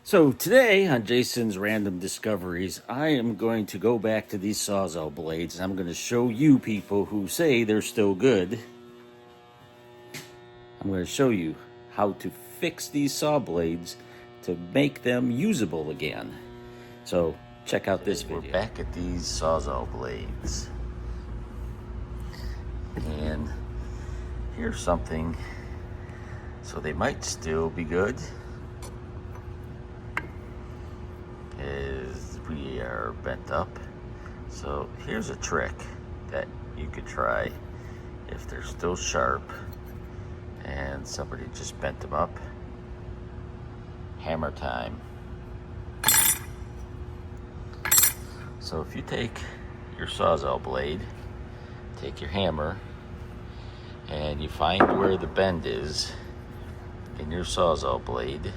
So today on Jason's Random Discoveries, I am going to go back to these Sawzall blades and I'm going to show you people who say they're still good. I'm going to show you how to fix these saw blades to make them usable again. So check out this video. We're back at these Sawzall blades. And here's something. So they might still be good. As we are bent up. So here's a trick that you could try if they're still sharp and somebody just bent them up. Hammer time. So if you take your Sawzall blade, take your hammer, and you find where the bend is in your Sawzall blade.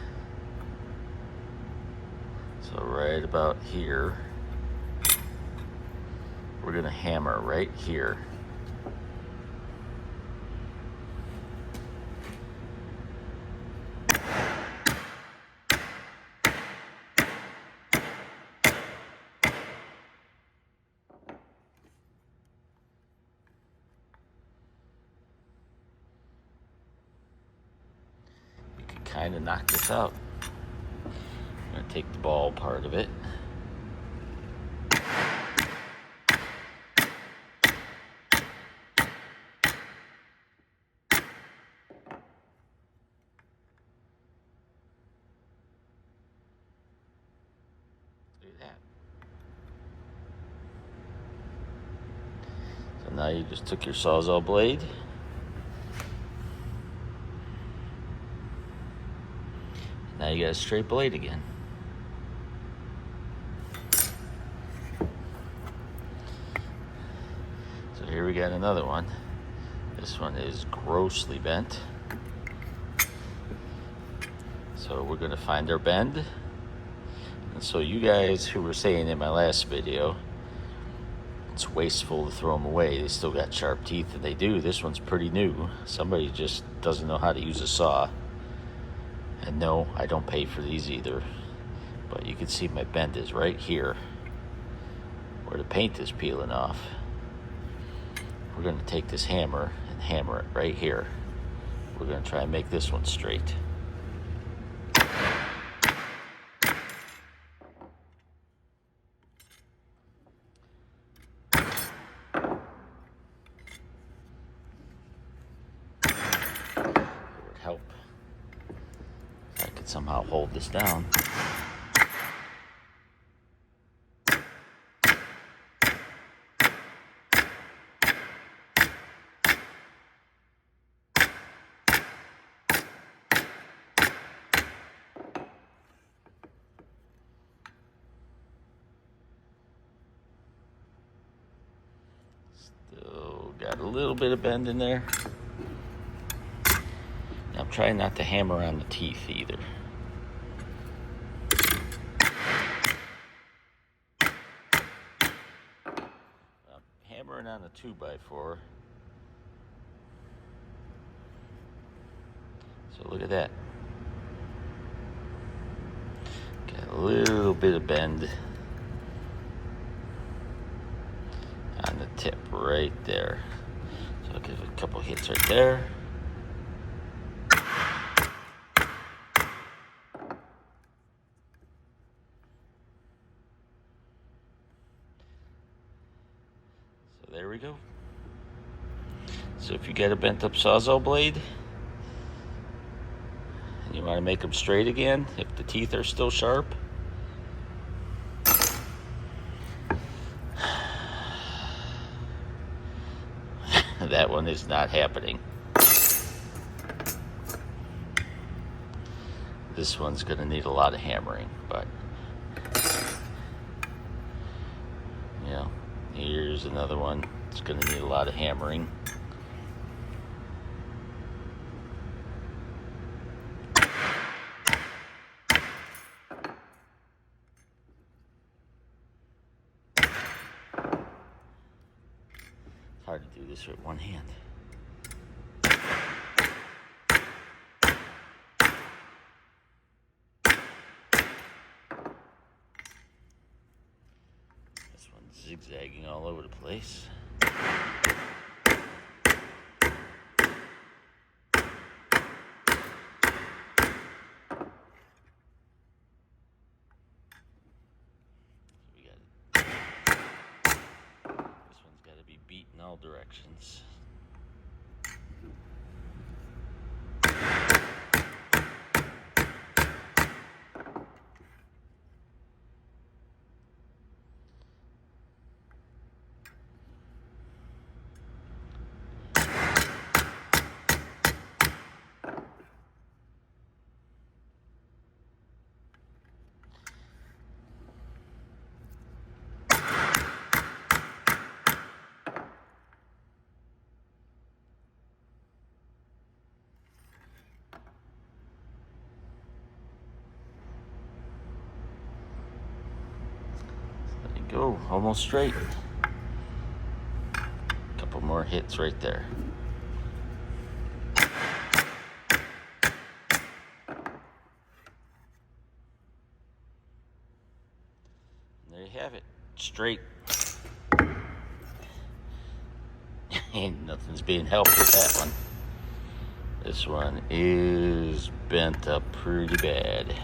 So right about here, we're gonna hammer right here. You can kind of knock this out. I'm gonna take the ball part of it. Look at that. So now you just took your Sawzall blade. Now you got a straight blade again. So here we got another one. This one is grossly bent. So we're gonna find our bend. And so you guys who were saying in my last video, it's wasteful to throw them away. They still got sharp teeth, and they do. This one's pretty new. Somebody just doesn't know how to use a saw. And no, I don't pay for these either. But you can see my bend is right here, where the paint is peeling off. We're gonna take this hammer and hammer it right here. We're gonna try and make this one straight. It would help if I could somehow hold this down. Still got a little bit of bend in there. I'm trying not to hammer on the teeth either. I'm hammering on a 2x4. So look at that. Got a little bit of bend on the tip right there. So I'll give it a couple hits right there. So there we go. So if you get a bent up Sawzall blade and you want to make them straight again, if the teeth are still sharp, that one is not happening. This one's gonna need a lot of hammering, but you know, here's another one. It's gonna need a lot of hammering. It's hard to do this with one hand. zigzagging all over the place. This one's got to be beat in all directions. Go, almost straight. Couple more hits right there. And there you have it, straight. Ain't nothing's being helped with that one. This one is bent up pretty bad.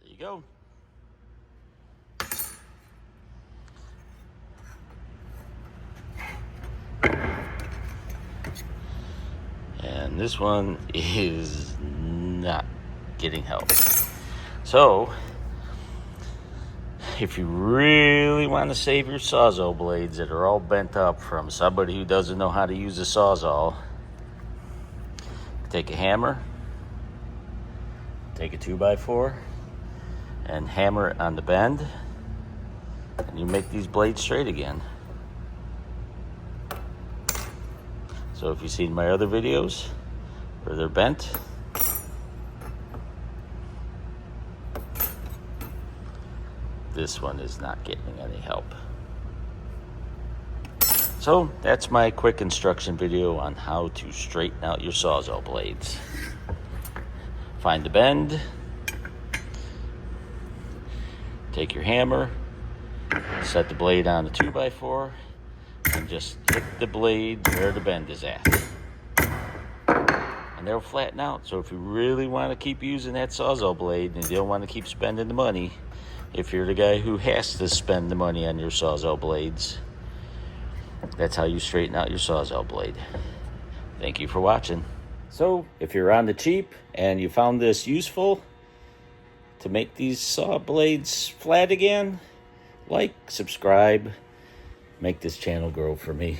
There you go. And this one is not getting help. So, if you really want to save your Sawzall blades that are all bent up from somebody who doesn't know how to use a Sawzall, take a hammer, take a 2x4, and hammer it on the bend, and you make these blades straight again. So if you've seen my other videos where they're bent, this one is not getting any help. So that's my quick instruction video on how to straighten out your Sawzall blades. Find the bend, take your hammer, set the blade on the 2x4, and just hit the blade where the bend is at. And they'll flatten out. So if you really want to keep using that Sawzall blade and you don't want to keep spending the money, if you're the guy who has to spend the money on your Sawzall blades, that's how you straighten out your Sawzall blade. Thank you for watching. So if you're on the cheap and you found this useful to make these saw blades flat again, like, subscribe, make this channel grow for me.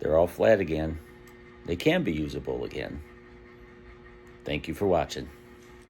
They're all flat again. They can be usable again. Thank you for watching.